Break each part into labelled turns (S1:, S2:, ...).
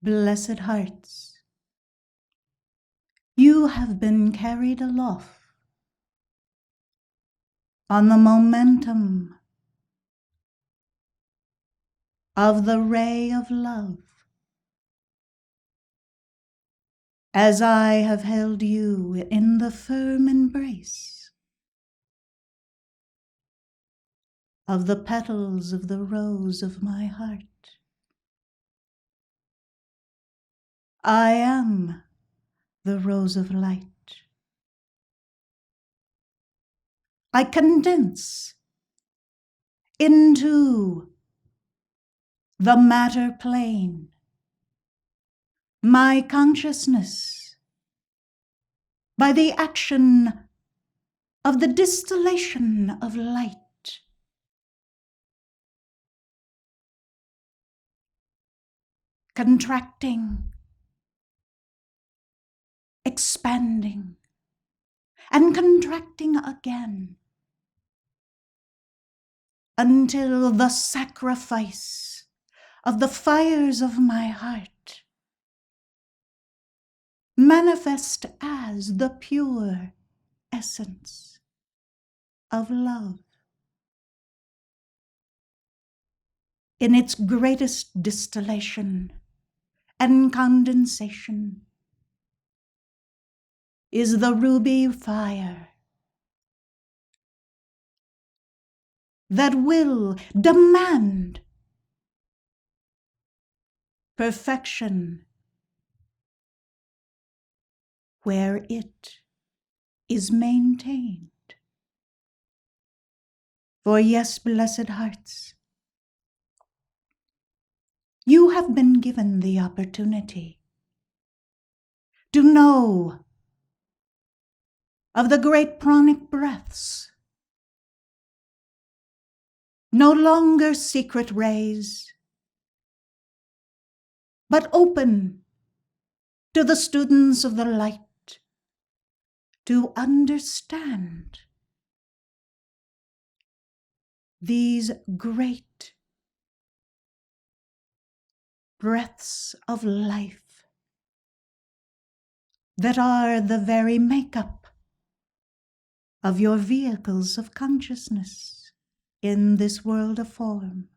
S1: Blessed hearts, you have been carried aloft on the momentum of the ray of love, as I have held you in the firm embrace of the petals of the rose of my heart. I am the rose of light. I condense into the matter plane my consciousness by the action of the distillation of light. Contracting, expanding, and contracting again until the sacrifice of the fires of my heart manifest as the pure essence of love in its greatest distillation and condensation is the ruby fire that will demand perfection where it is maintained. For yes, blessed hearts, you have been given the opportunity to know of the great pranic breaths, no longer secret rays, but open to the students of the light to understand these great breaths of life that are the very makeup of your vehicles of consciousness in this world of form.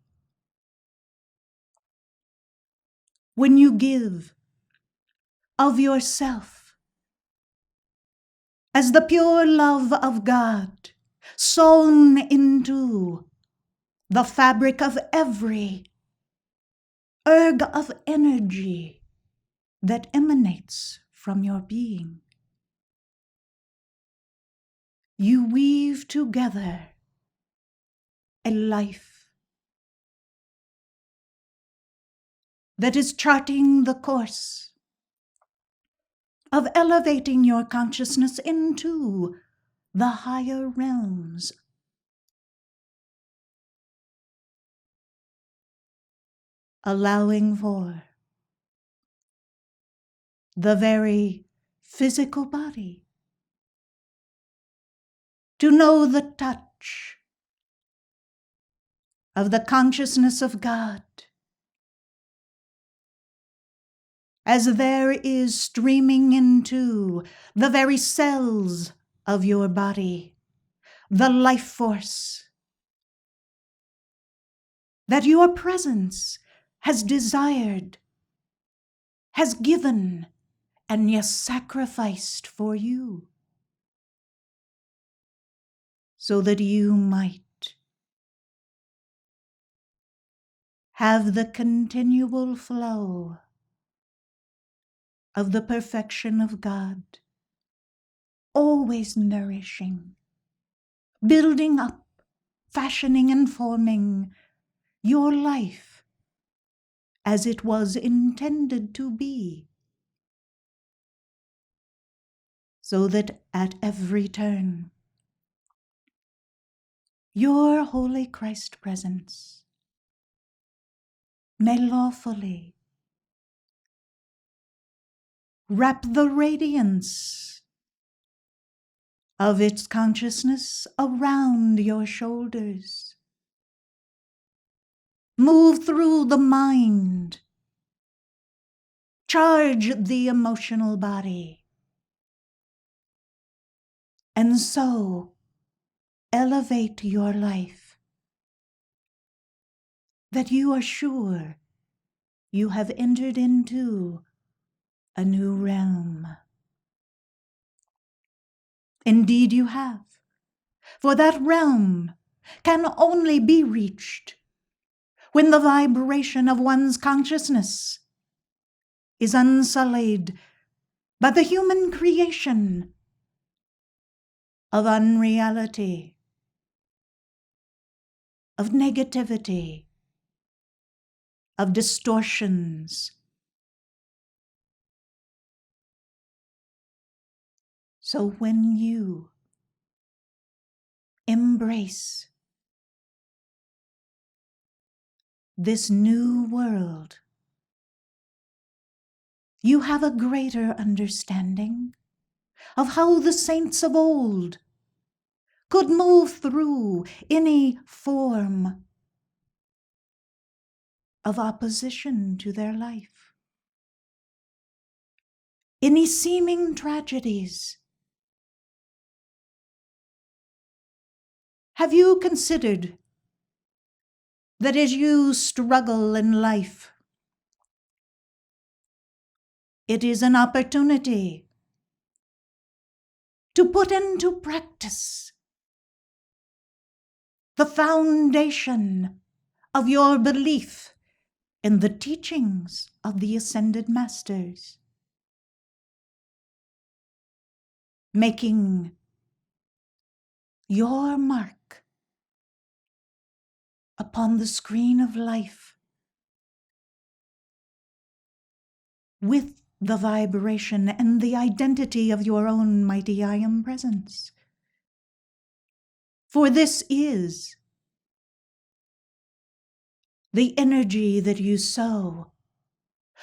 S1: When you give of yourself as the pure love of God sewn into the fabric of every erg of energy that emanates from your being, you weave together a life that is charting the course of elevating your consciousness into the higher realms, allowing for the very physical body to know the touch of the consciousness of God, as there is streaming into the very cells of your body the life force that your presence has desired, has given, and yes, sacrificed for you, so that you might have the continual flow of the perfection of God, always nourishing, building up, fashioning and forming your life as it was intended to be, so that at every turn your holy Christ presence may lawfully wrap the radiance of its consciousness around your shoulders, move through the mind Charge the emotional body. And so elevate your life that you are sure you have entered into a new realm. Indeed you have, for that realm can only be reached when the vibration of one's consciousness is unsullied by the human creation of unreality, of negativity, of distortions. So when you embrace this new world, you have a greater understanding of how the saints of old could move through any form of opposition to their life, any seeming tragedies. Have you considered that as you struggle in life, it is an opportunity to put into practice the foundation of your belief in the teachings of the ascended masters, making your mark upon the screen of life with the vibration and the identity of your own mighty I Am presence. For this is the energy that you sow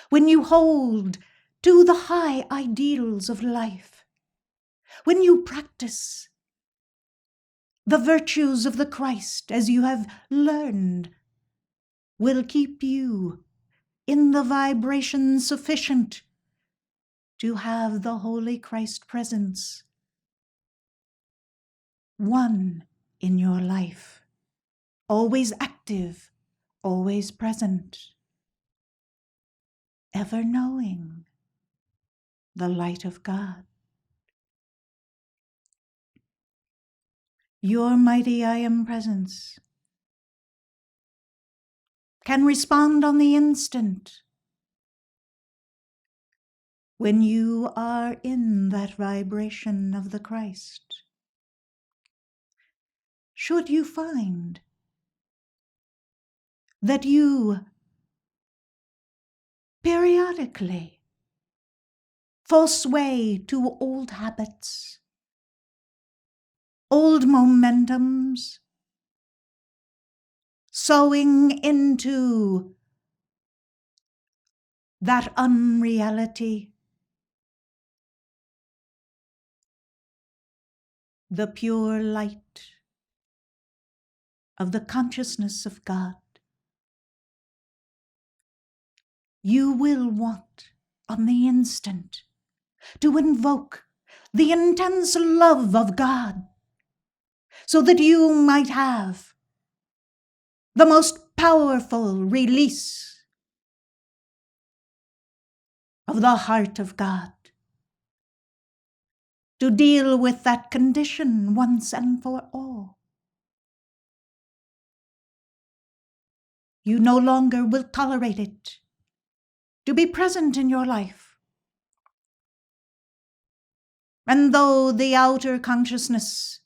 S1: when you hold to the high ideals of life, when you practice the virtues of the Christ as you have learned, will keep you in the vibration sufficient to have the Holy Christ presence, one in your life, always active, always present, ever knowing the light of God. Your mighty I Am presence can respond on the instant when you are in that vibration of the Christ. Should you find that you periodically fall sway to old habits, old momentums, sowing into that unreality, the pure light of the consciousness of God, you will want on the instant to invoke the intense love of God so that you might have the most powerful release of the heart of God to deal with that condition once and for all. You no longer will tolerate it to be present in your life. And though the outer consciousness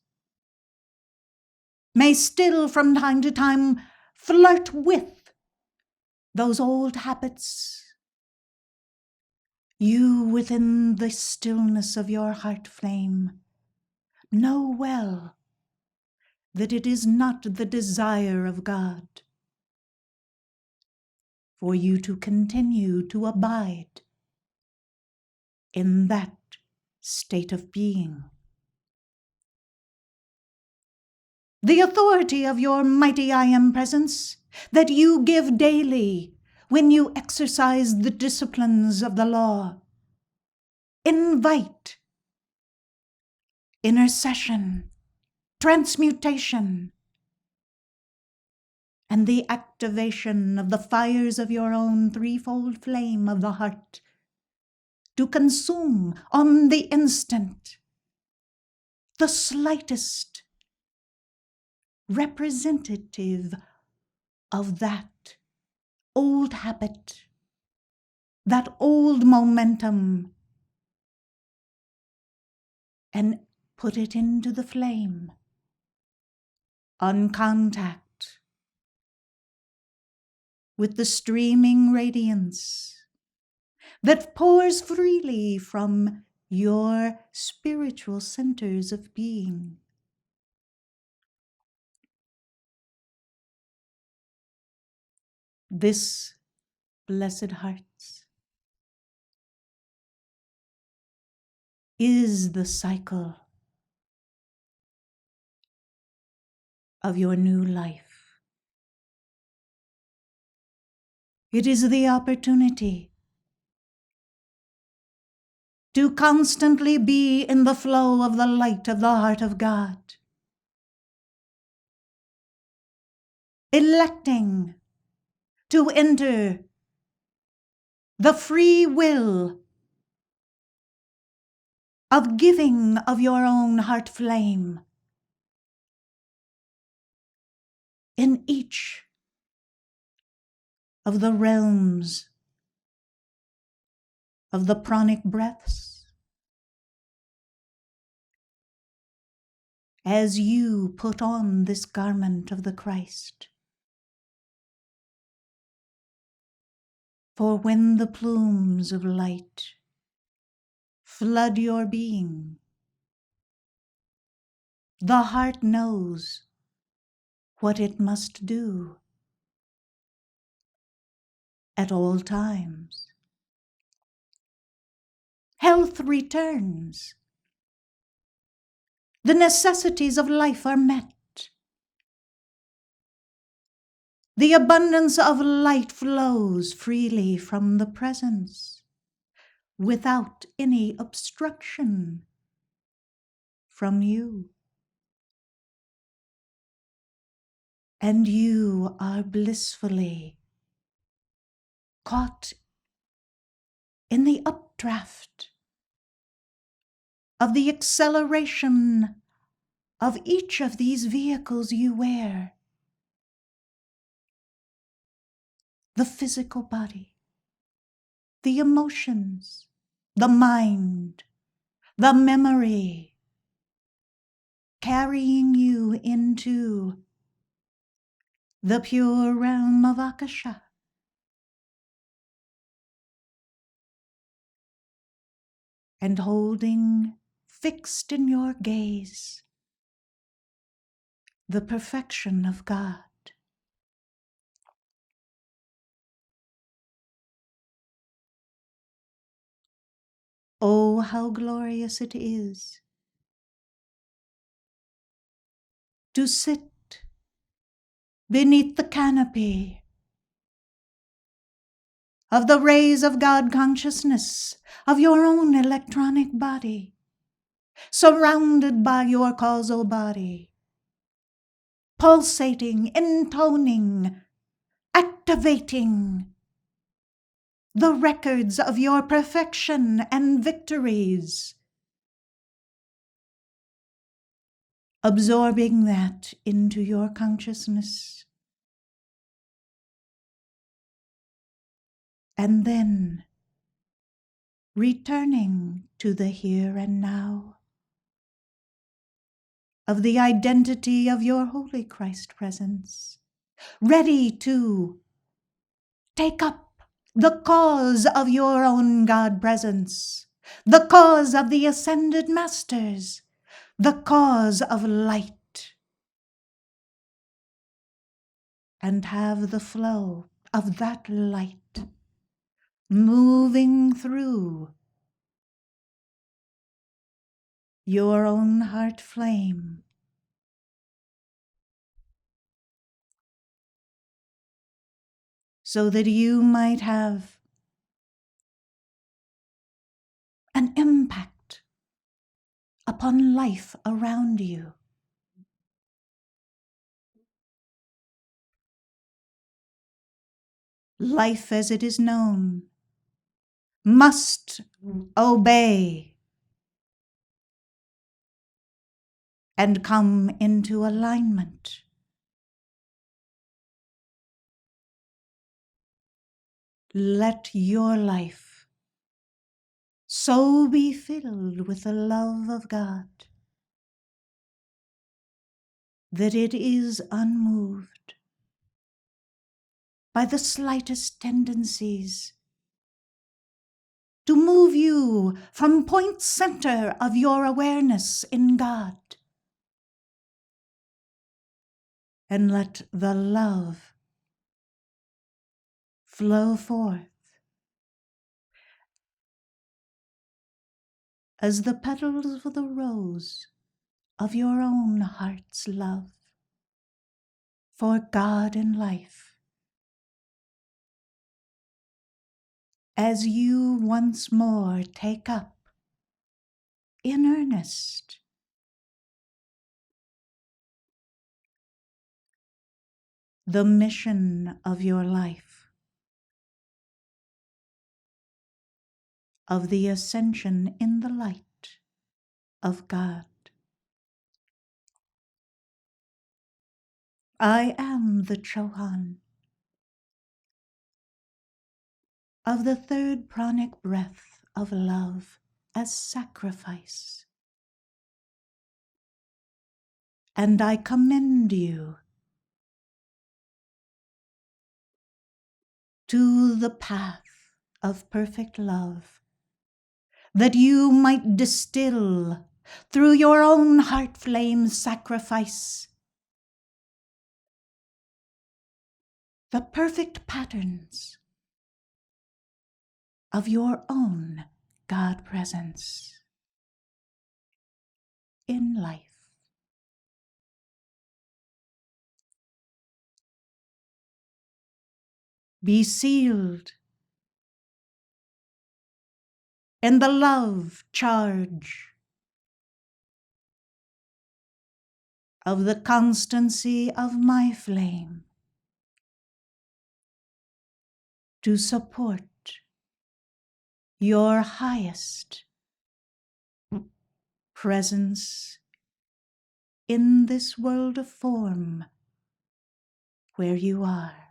S1: may still from time to time flirt with those old habits, you within the stillness of your heart flame know well that it is not the desire of God for you to continue to abide in that state of being. The authority of your mighty I Am presence that you give daily when you exercise the disciplines of the law, invite intercession, transmutation, and the activation of the fires of your own threefold flame of the heart to consume on the instant the slightest representative of that old habit, that old momentum, and put it into the flame on contact with the streaming radiance that pours freely from your spiritual centers of being. This, blessed hearts, is the cycle of your new life. It is the opportunity to constantly be in the flow of the light of the heart of God, electing to enter the free will of giving of your own heart flame in each of the realms of the pranic breaths, as you put on this garment of the Christ. For when the plumes of light flood your being, the heart knows what it must do at all times. Health returns. The necessities of life are met. The abundance of light flows freely from the presence, without any obstruction from you. And you are blissfully caught in the updraft of the acceleration of each of these vehicles you wear. The physical body, the emotions, the mind, the memory, carrying you into the pure realm of Akasha. And holding fixed in your gaze the perfection of God. Oh, how glorious it is to sit beneath the canopy of the rays of God consciousness of your own electronic body, surrounded by your causal body, pulsating, intoning, activating the records of your perfection and victories, absorbing that into your consciousness, and then returning to the here and now of the identity of your Holy Christ presence, ready to take up the cause of your own God presence, the cause of the ascended masters, the cause of light, and have the flow of that light moving through your own heart flame, so that you might have an impact upon life around you. Life as it is known must obey and come into alignment. Let your life so be filled with the love of God that it is unmoved by the slightest tendencies to move you from point center of your awareness in God. And let the love flow forth as the petals of the rose of your own heart's love for God and life. As you once more take up in earnest the mission of your life, of the ascension in the light of God. I am the Chohan of the third pranic breath of love as sacrifice, and I commend you to the path of perfect love, that you might distill through your own heart flame sacrifice the perfect patterns of your own God presence in life. Be sealed in the love charge of the constancy of my flame to support your highest presence in this world of form where you are.